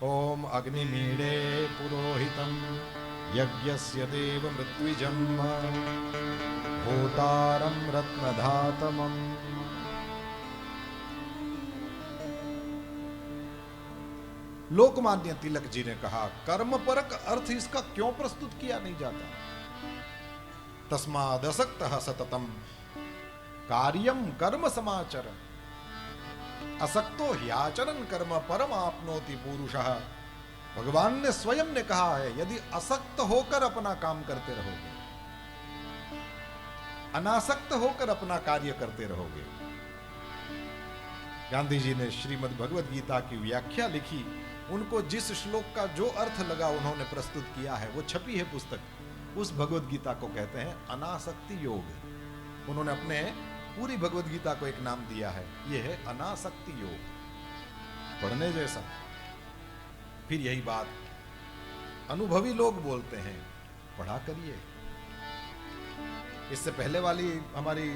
ओम अग्निमीडे पुरोहितम यज्ञस्य देव मृत्युजम भूतारम रत्नधातमम। लोकमान्य तिलक जी ने कहा, कर्म परक अर्थ इसका क्यों प्रस्तुत किया नहीं जाता? तस्मादसक्तः सततम कार्यम कर्म समाचर, असक्तो ह्याचरन कर्म परम आपनोति पुरुषः। भगवान ने स्वयं ने कहा है, यदि असक्त होकर अपना काम करते रहोगे, अनासक्त होकर अपना कार्य करते रहोगे। गांधी जी ने श्रीमद् भगवद गीता की व्याख्या लिखी, उनको जिस श्लोक का जो अर्थ लगा उन्होंने प्रस्तुत किया है, वो छपी है पुस्तक। उस भगवद गीता को कहते हैं अनासक्ति योग। उन्होंने अपने पूरी भगवद गीता को एक नाम दिया है, यह है अनासक्ति योग, पढ़ने जैसा। फिर यही बात अनुभवी लोग बोलते हैं, पढ़ा करिए। इससे पहले वाली हमारी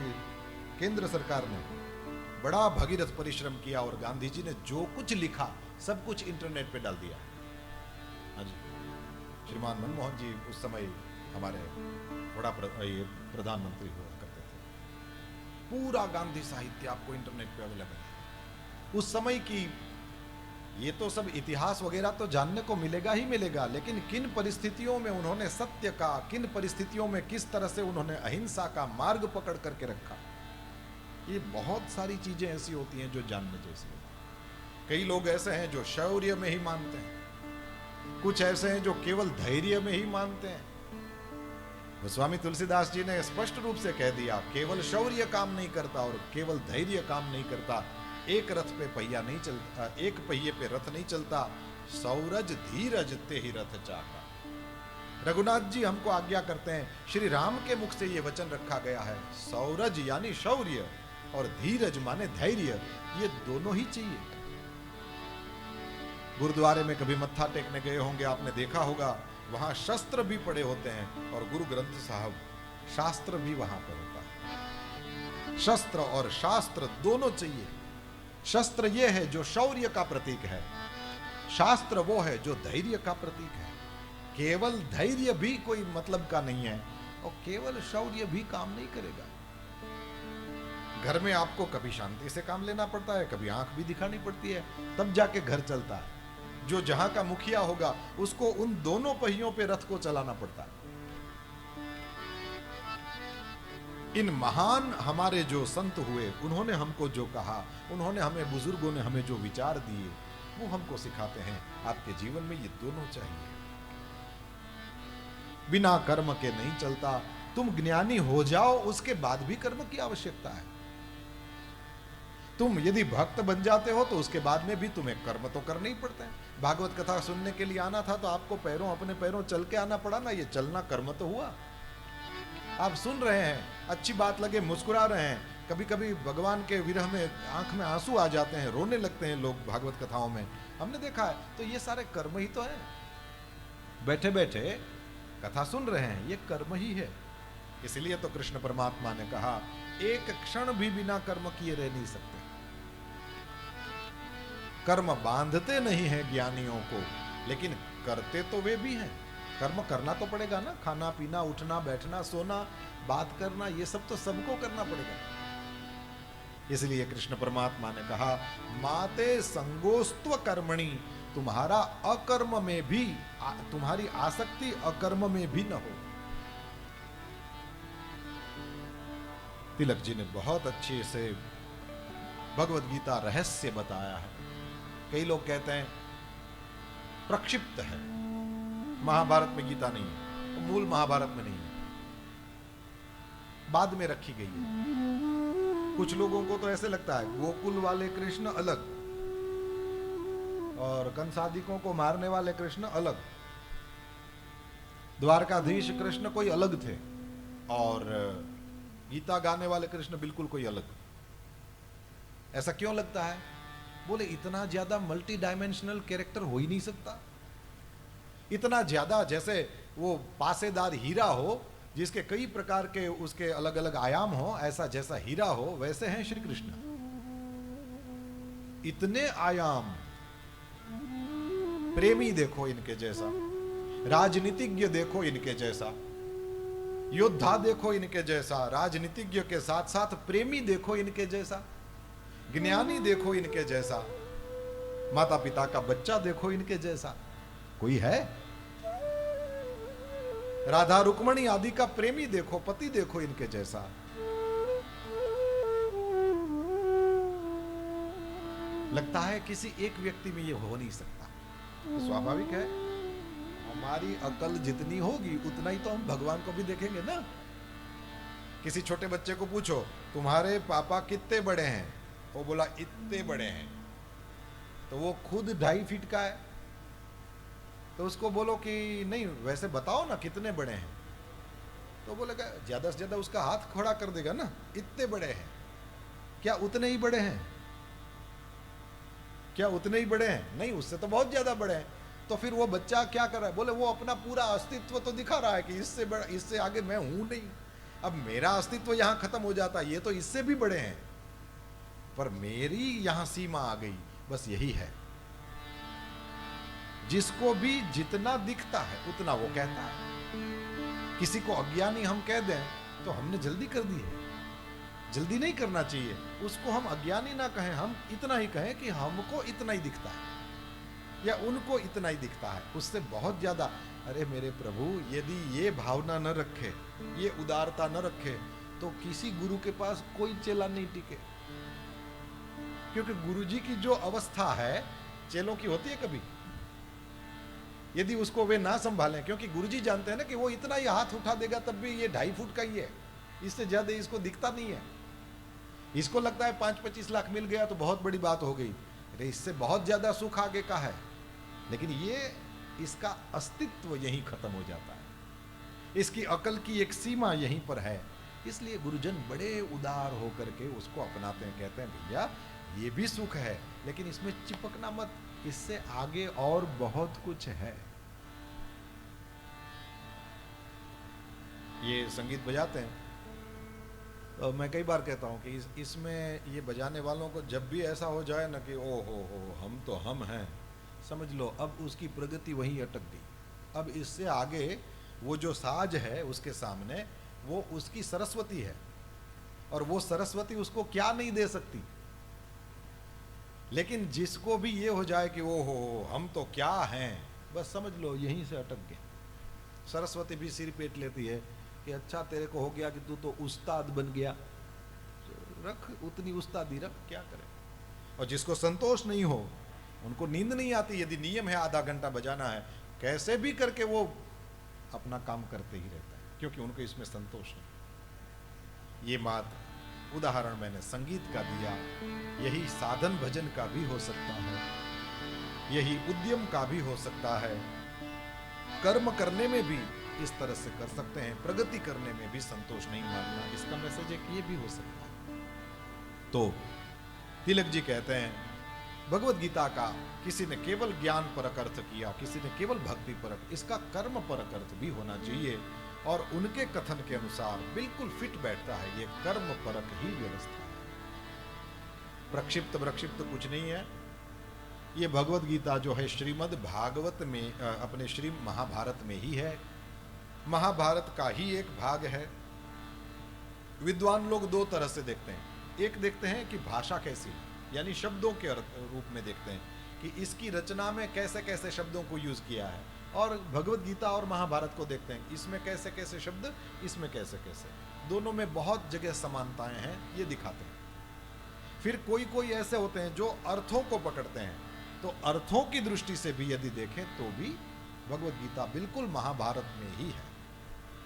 केंद्र सरकार ने बड़ा भगीरथ परिश्रम किया और गांधी जी ने जो कुछ लिखा सब कुछ इंटरनेट पे डाल दिया। हाँ जी, श्रीमान मनमोहन जी उस समय हमारे प्रधानमंत्री हुआ करते थे। पूरा गांधी साहित्य आपको इंटरनेट पे अवेलेबल है। उस समय की ये तो सब इतिहास वगैरह तो जानने को मिलेगा ही मिलेगा, लेकिन किन परिस्थितियों में उन्होंने सत्य का, किन परिस्थितियों में किस तरह से उन्होंने अहिंसा का मार्ग पकड़ करके रखा, ये बहुत सारी चीजें ऐसी होती हैं जो जानने जैसी होती हैं। कई लोग ऐसे हैं जो शौर्य में ही मानते हैं, कुछ ऐसे हैं जो केवल धैर्य में ही मानते हैं। गोस्वामी तुलसीदास जी ने स्पष्ट रूप से कह दिया, केवल शौर्य काम नहीं करता और केवल धैर्य काम नहीं करता। एक रथ पे पहिया नहीं चलता, एक पहिए पे रथ नहीं चलता, सौरज धीरज ते ही रथ चाका। रघुनाथ जी हमको आज्ञा करते हैं, श्री राम के मुख से ये वचन रखा गया है, सौरज यानी शौर्य और धीरज माने धैर्य, ये दोनों ही चाहिए। गुरुद्वारे में कभी मत्था टेकने गए होंगे, आपने देखा होगा, वहां शस्त्र भी पड़े होते हैं और गुरु ग्रंथ साहब शास्त्र भी वहां पर होता है। शस्त्र और शास्त्र दोनों चाहिए। शस्त्र ये है जो शौर्य का प्रतीक है, शास्त्र वो है जो धैर्य का प्रतीक है। केवल धैर्य भी कोई मतलब का नहीं है और केवल शौर्य भी काम नहीं करेगा। घर में आपको कभी शांति से काम लेना पड़ता है, कभी आंख भी दिखानी पड़ती है, तब जाके घर चलता है। जो जहां का मुखिया होगा उसको उन दोनों पहियों पे रथ को चलाना पड़ता है। इन महान हमारे जो संत हुए, उन्होंने हमको जो कहा, उन्होंने हमें, बुजुर्गों ने हमें जो विचार दिए, वो हमको सिखाते हैं आपके जीवन में ये दोनों चाहिए। बिना कर्म के नहीं चलता। तुम ज्ञानी हो जाओ उसके बाद भी कर्म की आवश्यकता है। तुम यदि भक्त बन जाते हो तो उसके बाद में भी तुम्हें कर्म तो करने ही पड़ते हैं। भागवत कथा सुनने के लिए आना था तो आपको अपने पैरों चल के आना पड़ा ना, ये चलना कर्म तो हुआ। आप सुन रहे हैं, अच्छी बात लगे मुस्कुरा रहे हैं, कभी कभी भगवान के विरह में आंख में आंसू आ जाते हैं, रोने लगते हैं लोग भागवत कथाओं में, हमने देखा है। तो ये सारे कर्म ही तो है। बैठे बैठे कथा सुन रहे हैं, ये कर्म ही है। इसलिए तो कृष्ण परमात्मा ने कहा, एक क्षण भी बिना कर्म किए रह नहीं सकते। कर्म बांधते नहीं हैं ज्ञानियों को, लेकिन करते तो वे भी हैं। कर्म करना तो पड़ेगा ना, खाना पीना, उठना बैठना, सोना, बात करना, ये सब तो सबको करना पड़ेगा। इसलिए कृष्ण परमात्मा ने कहा, माते संगोस्त्व कर्मणि, तुम्हारा अकर्म में भी, तुम्हारी आसक्ति अकर्म में भी न हो। तिलक जी ने बहुत अच्छे से भगवद गीता रहस्य बताया है। कई लोग कहते हैं प्रक्षिप्त है, महाभारत में गीता नहीं है, तो मूल महाभारत में नहीं है, बाद में रखी गई है। कुछ लोगों को तो ऐसे लगता है गोकुल वाले कृष्ण अलग और कंसादिकों को मारने वाले कृष्ण अलग, द्वारकाधीश कृष्ण कोई अलग थे और गीता गाने वाले कृष्ण बिल्कुल कोई अलग। ऐसा क्यों लगता है? बोले इतना ज्यादा मल्टी डायमेंशनल कैरेक्टर हो ही नहीं सकता। इतना ज्यादा, जैसे वो पासेदार हीरा हो जिसके कई प्रकार के उसके अलग अलग आयाम हो, ऐसा जैसा हीरा हो वैसे हैं श्री कृष्ण। इतने आयाम, प्रेमी देखो इनके जैसा, राजनीतिज्ञ देखो इनके जैसा, योद्धा देखो इनके जैसा, राजनीतिज्ञ के साथ साथ प्रेमी देखो इनके जैसा, ज्ञानी देखो इनके जैसा, माता पिता का बच्चा देखो इनके जैसा। कोई है? राधा रुक्मणी आदि का प्रेमी देखो, पति देखो इनके जैसा। लगता है किसी एक व्यक्ति में ये हो नहीं सकता। तो स्वाभाविक है, हमारी अकल जितनी होगी उतना ही तो हम भगवान को भी देखेंगे ना। किसी छोटे बच्चे को पूछो तुम्हारे पापा कितने बड़े हैं, वो बोला इतने बड़े हैं, तो वो खुद 2.5 फीट का है। तो उसको बोलो कि नहीं वैसे बताओ ना कितने बड़े हैं, तो बोलेगा ज्यादा से ज्यादा उसका हाथ खड़ा कर देगा ना, इतने बड़े हैं। क्या उतने ही बड़े हैं? क्या उतने ही बड़े हैं? नहीं, उससे तो बहुत ज्यादा बड़े हैं। तो फिर वो बच्चा क्या कर रहा है? बोले वो अपना पूरा अस्तित्व तो दिखा रहा है कि इससे बड़ा, इससे आगे मैं हूं नहीं। अब मेरा अस्तित्व यहां खत्म हो जाता, ये तो इससे भी बड़े हैं, पर मेरी यहां सीमा आ गई, बस यही है। जिसको भी जितना दिखता है उतना वो कहता है। किसी को अज्ञानी हम कह दें तो हमने जल्दी कर दी है। जल्दी नहीं करना चाहिए, उसको हम अज्ञानी ना कहें, हम इतना ही कहें कि हमको इतना ही दिखता है या उनको इतना ही दिखता है। उससे बहुत ज्यादा, अरे मेरे प्रभु यदि ये भावना न रखे, ये उदारता न रखे, तो किसी गुरु के पास कोई चेला नहीं टिके। क्योंकि गुरुजी की जो अवस्था है चेलों की होती है कभी, यदि उसको वे ना संभालें। क्योंकि गुरुजी जानते हैं ना कि वो इतना ही हाथ उठा देगा तब भी ये 2.5 फुट का ही है, इससे ज्यादा इसको दिखता नहीं है। इसको लगता है 5-25 लाख मिल गया तो बहुत बड़ी बात हो गई, अरे इससे बहुत ज्यादा सुख आगे का है। लेकिन ये इसका अस्तित्व यहीं खत्म हो जाता है, इसकी अकल की एक सीमा यहीं पर है। इसलिए गुरुजन बड़े उदार होकर के उसको अपनाते हैं, कहते हैं भैया ये भी सुख है लेकिन इसमें चिपकना मत, इससे आगे और बहुत कुछ है। ये संगीत बजाते हैं तो मैं कई बार कहता हूँ कि इसमें ये बजाने वालों को जब भी ऐसा हो जाए ना कि ओ हो हम तो हम हैं, समझ लो अब उसकी प्रगति वहीं अटक गई। अब इससे आगे वो जो साज है उसके सामने वो उसकी सरस्वती है, और वो सरस्वती उसको क्या नहीं दे सकती। लेकिन जिसको भी ये हो जाए कि ओ हो हम तो क्या हैं, बस समझ लो यहीं से अटक गए। सरस्वती भी सिर पेट लेती है कि अच्छा तेरे को हो गया कि तू तो उस्ताद बन गया, तो रख उतनी उस्तादी रख, क्या करे। और जिसको संतोष नहीं हो, उनको नींद नहीं आती, यदि नियम है आधा घंटा बजाना है, कैसे भी करके वो अपना काम करते ही रहता है, क्योंकि उनको इसमें संतोष नहीं। ये बात उदाहरण मैंने संगीत का दिया, यही साधन भजन का भी हो सकता है, यही उद्यम का भी हो सकता है। कर्म करने में भी इस तरह से कर सकते हैं, प्रगति करने में भी संतोष नहीं मानना, इसका मैसेज एक ये भी हो सकता है। तो तिलक जी कहते हैं भगवत गीता का किसी ने केवल ज्ञान परक अर्थ किया, किसी ने केवल भक्ति परक, इसका कर्म परक अर्थ भी होना चाहिए। और उनके कथन के अनुसार बिल्कुल फिट बैठता है, ये कर्म परक ही व्यवस्था है। प्रक्षिप्त प्रक्षिप्त कुछ नहीं है। ये भगवत गीता जो है श्रीमद् भागवत में, अपने श्री महाभारत में ही है, महाभारत का ही एक भाग है। विद्वान लोग दो तरह से देखते हैं, एक देखते हैं कि भाषा कैसी, यानी शब्दों के रूप में देखते हैं कि इसकी रचना में कैसे कैसे शब्दों को यूज किया है, और भगवत गीता और महाभारत को देखते हैं इसमें कैसे कैसे शब्द, इसमें कैसे कैसे, दोनों में बहुत जगह समानताएं हैं, ये दिखाते हैं। फिर कोई कोई ऐसे होते हैं जो अर्थों को पकड़ते हैं, तो अर्थों की दृष्टि से भी यदि देखें तो भी भगवत गीता बिल्कुल महाभारत में ही है,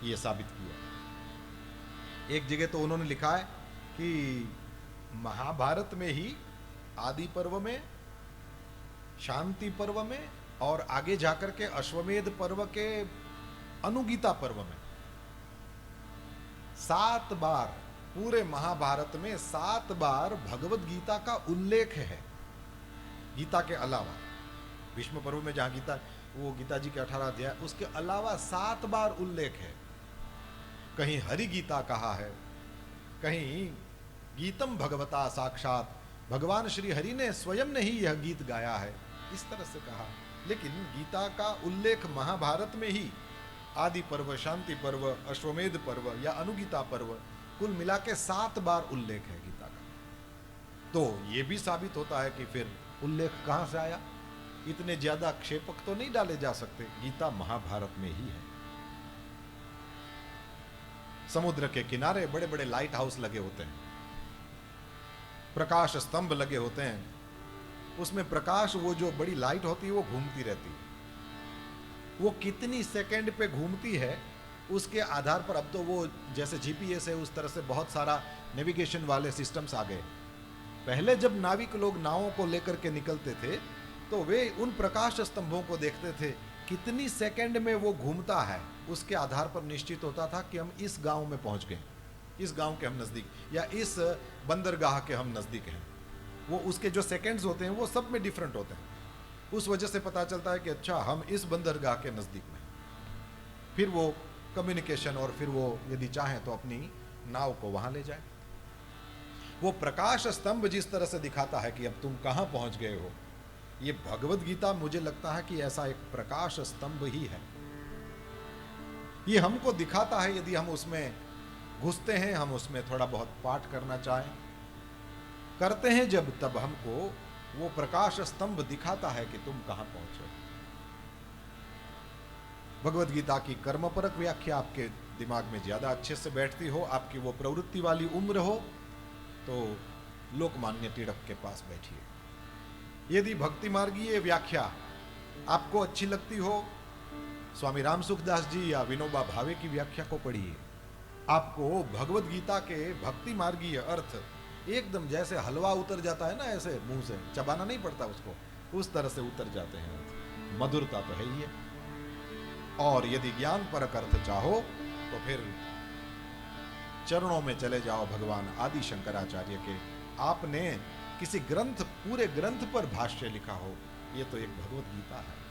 ये साबित किया। एक जगह तो उन्होंने लिखा है कि महाभारत में ही आदि पर्व में, शांति पर्व में, और आगे जाकर के अश्वमेध पर्व के अनुगीता पर्व में 7 बार, पूरे महाभारत में 7 बार भगवत गीता का उल्लेख है। गीता के अलावा भीष्म पर्व में जहां गीता, वो गीता जी के 18 अध्याय, उसके अलावा 7 बार उल्लेख है। कहीं हरि गीता कहा है, कहीं गीतम भगवता साक्षात, भगवान श्री हरि ने स्वयं ने ही यह गीत गाया है, इस तरह से कहा। लेकिन गीता का उल्लेख महाभारत में ही आदि पर्व, शांति पर्व, अश्वमेध पर्व या अनुगीता पर्व, कुल मिला के 7 बार उल्लेख है गीता का। तो यह भी साबित होता है कि फिर उल्लेख कहां से आया? इतने ज्यादा क्षेपक तो नहीं डाले जा सकते, गीता महाभारत में ही है। समुद्र के किनारे बड़े बड़े लाइट हाउस लगे होते हैं, प्रकाश स्तंभ लगे होते हैं, उसमें प्रकाश, वो जो बड़ी लाइट होती है वो घूमती रहती है। वो कितनी सेकंड पे घूमती है उसके आधार पर, अब तो वो जैसे जीपीएस है उस तरह से बहुत सारा नेविगेशन वाले सिस्टम्स आ गए। पहले जब नाविक लोग नावों को लेकर के निकलते थे तो वे उन प्रकाश स्तंभों को देखते थे, कितनी सेकंड में वो घूमता है, उसके आधार पर निश्चित होता था कि हम इस गांव में पहुंच गए, इस गांव के हम नजदीक, या इस बंदरगाह के हम नजदीक हैं। वो उसके जो सेकंड्स होते हैं वो सब में डिफरेंट होते हैं। उस वजह से पता चलता है कि अच्छा हम इस बंदरगाह के नजदीक में। फिर वो कम्युनिकेशन, और फिर वो यदि चाहें तो अपनी नाव को वहां ले जाए। वो प्रकाश स्तंभ जिस तरह से दिखाता है कि अब तुम कहां पहुंच गए हो, ये भगवत गीता मुझे लगता है कि ऐसा एक प्रकाश स्तंभ ही है। ये हमको दिखाता है, यदि हम उसमें घुसते हैं, हम उसमें थोड़ा बहुत पाठ करना चाहें, करते हैं जब, तब हमको वो प्रकाश स्तंभ दिखाता है कि तुम कहां पहुंचे। भगवत गीता की कर्मपरक व्याख्या आपके दिमाग में ज्यादा अच्छे से बैठती हो, आपकी वो प्रवृत्ति वाली उम्र हो, तो लोकमान्य तिलक के पास बैठिए। यदि भक्ति मार्गीय व्याख्या आपको अच्छी लगती हो, स्वामी राम सुखदास जी या विनोबा भावे की व्याख्या को पढ़िए। आपको भगवत गीता के भक्ति मार्गीय अर्थ एकदम जैसे हलवा उतर जाता है ना, ऐसे मुंह से चबाना नहीं पड़ता उसको, उस तरह से उतर जाते हैं अर्थ। मधुरता तो है ही है। और यदि ज्ञान परक अर्थ चाहो तो फिर चरणों में चले जाओ भगवान आदि शंकराचार्य के। आपने किसी ग्रंथ, पूरे ग्रंथ पर भाष्य लिखा हो, ये तो एक भगवत गीता है।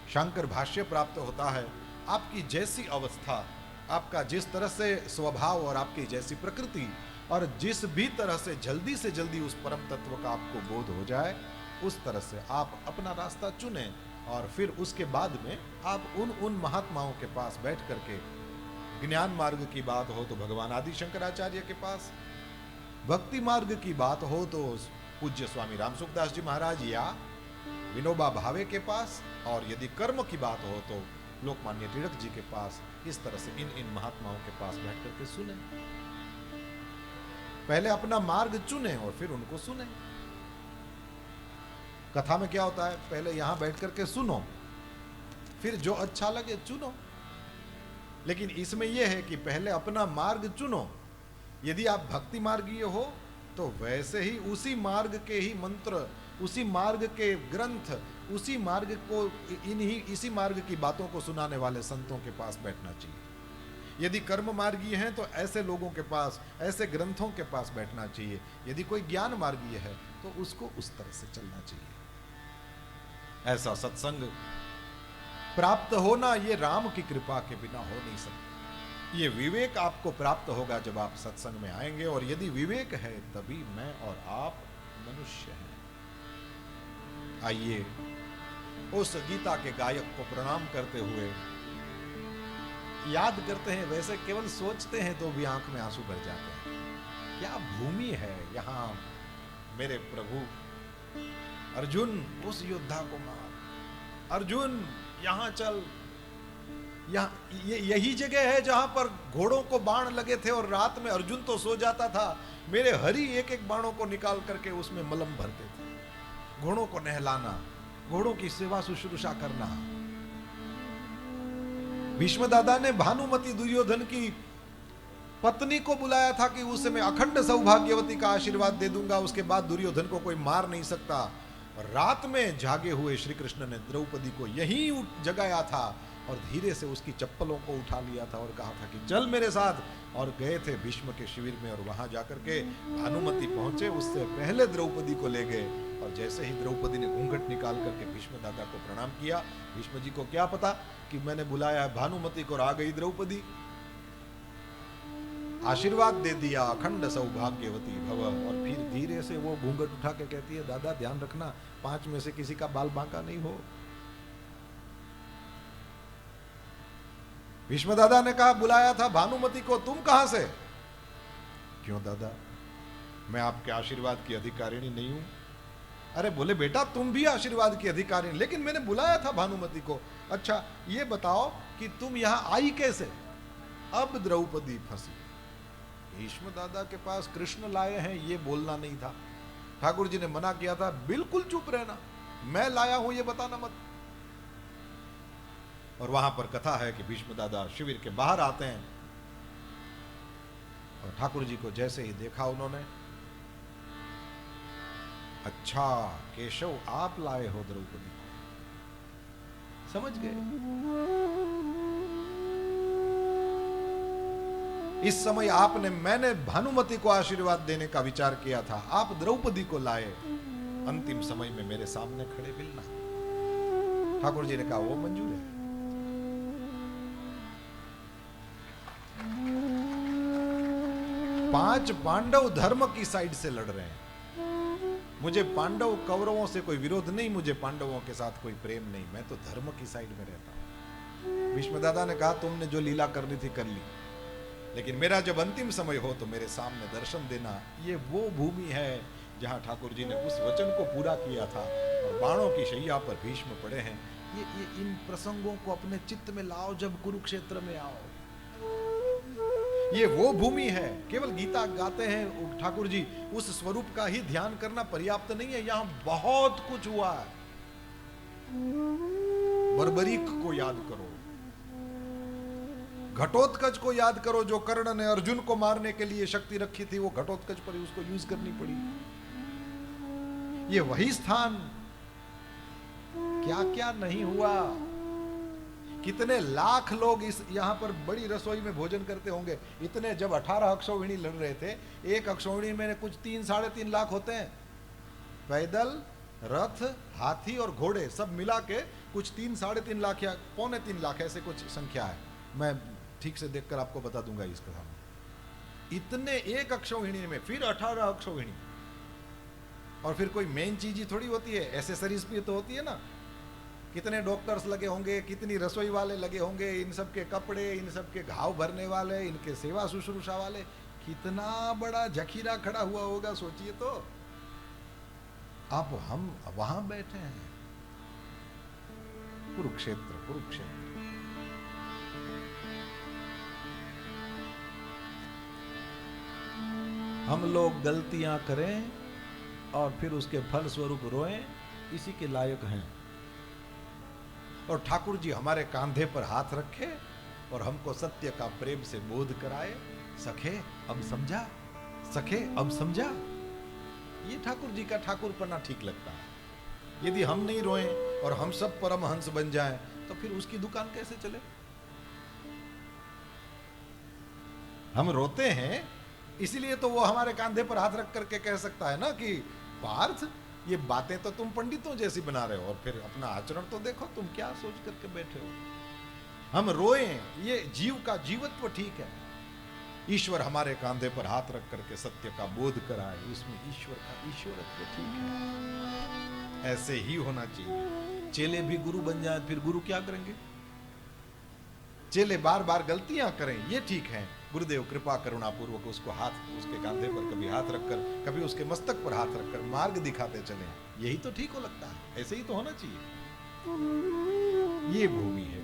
शंकर भाष्य प्राप्त होता है, आपकी जैसी अवस्था, आपका जिस तरह से स्वभाव और आपकी जैसी प्रकृति, और जिस भी तरह से जल्दी उस परम तत्व का आपको बोध हो जाए, उस तरह से आप अपना रास्ता चुने। और फिर उसके बाद में आप उन महात्माओं के पास बैठ करके, ज्ञान मार्ग की बात हो तो भगवान आदि शंकराचार्य के पास, भक्ति मार्ग की बात हो तो पूज्य स्वामी राम सुखदास जी महाराज या विनोबा भावे के पास, और यदि कर्म की बात हो तो लोकमान्य तिलक जी के पास। इस तरह से इन महात्माओं के पास बैठ करके सुने, पहले अपना मार्ग चुने और फिर उनको सुने। कथा में क्या होता है, पहले यहां बैठ करके सुनो, फिर जो अच्छा लगे चुनो। लेकिन इसमें यह है कि पहले अपना मार्ग चुनो। यदि आप भक्ति मार्गीय हो तो वैसे ही उसी मार्ग के ही मंत्र, उसी मार्ग के ग्रंथ, उसी मार्ग को, इसी मार्ग की बातों को सुनाने वाले संतों के पास बैठना चाहिए। यदि कर्म मार्गीय हैं तो ऐसे लोगों के पास, ऐसे ग्रंथों के पास बैठना चाहिए। यदि कोई ज्ञान मार्गीय है तो उसको उस तरह से चलना चाहिए। ऐसा सत्संग प्राप्त होना ये राम की कृपा के बिना हो नहीं सकता। ये विवेक आपको प्राप्त होगा जब आप सत्संग में आएंगे, और यदि विवेक है तभी मैं और आप मनुष्य हैं। आइए उस गीता के गायक को प्रणाम करते हुए याद करते हैं। वैसे केवल सोचते हैं तो भी आंख में आंसू भर जाते हैं। क्या भूमि है यहां, मेरे प्रभु। अर्जुन उस योद्धा को मार, अर्जुन यहां चल। यही जगह है जहां पर घोड़ों को बाण लगे थे और रात में अर्जुन तो सो जाता था, मेरे हरि एक एक बाणों को निकाल करके उसमें मलम भरते थे। घोड़ों को नहलाना, घोड़ों की सेवा शुश्रूषा करना। भीष्म दादा ने भानुमति दुर्योधन की पत्नी को बुलाया था कि उससे मैं अखंड सौभाग्यवती का आशीर्वाद दे दूंगा, उसके बाद दुर्योधन को कोई मार नहीं सकता। और रात में जागे हुए श्री कृष्ण ने द्रौपदी को यहीं जगाया था और धीरे से उसकी चप्पलों को उठा लिया था और कहा था कि चल मेरे साथ। और गए थे भीष्म के शिविर में, और वहां जाकर के भानुमति पहुंचे, उससे पहले द्रौपदी को ले गए। और जैसे ही द्रौपदी ने घूंघट निकाल करके भीष्म दादा को प्रणाम किया, भीष्म जी को क्या पता कि मैंने बुलाया है भानुमति को, और आ गई द्रौपदी। आशीर्वाद दे दिया, अखंड सौभाग्यवती भव। और फिर धीरे से वो घूंघट उठा के कहती है, दादा ध्यान रखना 5 में से किसी का बाल बांका नहीं हो। भीष्म दादा ने कहा, बुलाया था भानुमति को, तुम कहां से? क्यों दादा, मैं आपके आशीर्वाद की अधिकारिणी नहीं हूं? अरे बोले बेटा तुम भी आशीर्वाद की अधिकारी, लेकिन मैंने बुलाया था भानुमति को। अच्छा ये बताओ कि तुम यहां आई कैसे? अब द्रौपदी फंसी। भीष्म दादा के पास कृष्ण लाए हैं ये बोलना नहीं था। ठाकुर जी ने मना किया था, बिल्कुल चुप रहना, मैं लाया हूं ये बताना मत। और वहां पर कथा है कि भीष्म दादा शिविर के बाहर आते हैं और ठाकुर जी को जैसे ही देखा उन्होंने, अच्छा केशव आप लाए हो द्रौपदी को, समझ गए। इस समय आपने, मैंने भानुमति को आशीर्वाद देने का विचार किया था, आप द्रौपदी को लाए, अंतिम समय में मेरे सामने खड़े मिलना। ठाकुर जी ने कहा वो मंजूर है। पांच पांडव धर्म की साइड से लड़ रहे हैं। मुझे पांडव कौरवों से कोई विरोध नहीं, मुझे पांडवों के साथ कोई प्रेम नहीं, मैं तो धर्म की साइड में रहता हूं। भीष्म दादा ने कहा तुमने जो लीला करनी थी कर ली, लेकिन मेरा जब अंतिम समय हो तो मेरे सामने दर्शन देना। ये वो भूमि है जहां ठाकुर जी ने उस वचन को पूरा किया था और बाणों की शैया पर भीष्म पड़े हैं। ये इन प्रसंगों को अपने चित्त में लाओ जब कुरुक्षेत्र में आओ। ये वो भूमि है, केवल गीता गाते हैं ठाकुर जी, उस स्वरूप का ही ध्यान करना पर्याप्त नहीं है, यहां बहुत कुछ हुआ है। बर्बरीक को याद करो, घटोत्कच को याद करो, जो कर्ण ने अर्जुन को मारने के लिए शक्ति रखी थी, वो घटोत्कच पर ही उसको यूज करनी पड़ी। ये वही स्थान, क्या क्या नहीं हुआ। कितने लाख लोग इस यहां पर बड़ी रसोई में भोजन करते होंगे। इतने, जब 18 अक्षौहिणी लड़ रहे थे, एक अक्षौहिणी में कुछ 3-3.5 लाख होते हैं। पैदल, रथ, हाथी और घोड़े सब मिला के कुछ 3-3.5 लाख या 2.25 लाख ऐसे कुछ संख्या है। मैं ठीक से देखकर आपको बता दूंगा इस कथा में। इतने एक अक्षौहिणी में, फिर 18 अक्षौहिणी, और फिर कोई मेन चीज ही थोड़ी होती है, एसेसरीज भी तो होती है ना। कितने डॉक्टर्स लगे होंगे, कितनी रसोई वाले लगे होंगे, इन सब के कपड़े, इन सब के घाव भरने वाले, इनके सेवा शुश्रूषा वाले, कितना बड़ा जखीरा खड़ा हुआ होगा, सोचिए तो। अब हम वहां बैठे हैं, कुरुक्षेत्र, कुरुक्षेत्र। हम लोग गलतियां करें और फिर उसके फल स्वरूप रोएं, इसी के लायक हैं। और ठाकुर जी हमारे कांधे पर हाथ रखे और हमको सत्य का प्रेम से बोध कराए, सखे अब समझा, सखे अब समझा। ये ठाकुर जी का ठाकुरपना ठीक लगता है। यदि हम नहीं रोएं और हम सब परमहंस बन जाएं, तो फिर उसकी दुकान कैसे चले? हम रोते हैं इसीलिए तो वो हमारे कांधे पर हाथ रख करके कह सकता है ना कि पार्थ, ये बातें तो तुम पंडितों जैसी बना रहे हो, और फिर अपना आचरण तो देखो, तुम क्या सोच करके बैठे हो। हम रोएं, ये जीव का जीवत्व ठीक है। ईश्वर हमारे कांधे पर हाथ रख करके सत्य का बोध कराए, इसमें ईश्वर का ईश्वरत्व ठीक है। ऐसे ही होना चाहिए। चेले भी गुरु बन जाए, फिर गुरु क्या करेंगे? चेले बार बार गलतियां करें, ये ठीक है। गुरुदेव कृपा करुणा पूर्वक उसको हाथ, उसके कांधे पर कभी हाथ रखकर, कभी उसके मस्तक पर हाथ रखकर मार्ग दिखाते चले, यही तो ठीक हो लगता है। ऐसे ही तो होना चाहिए। ये भूमि है।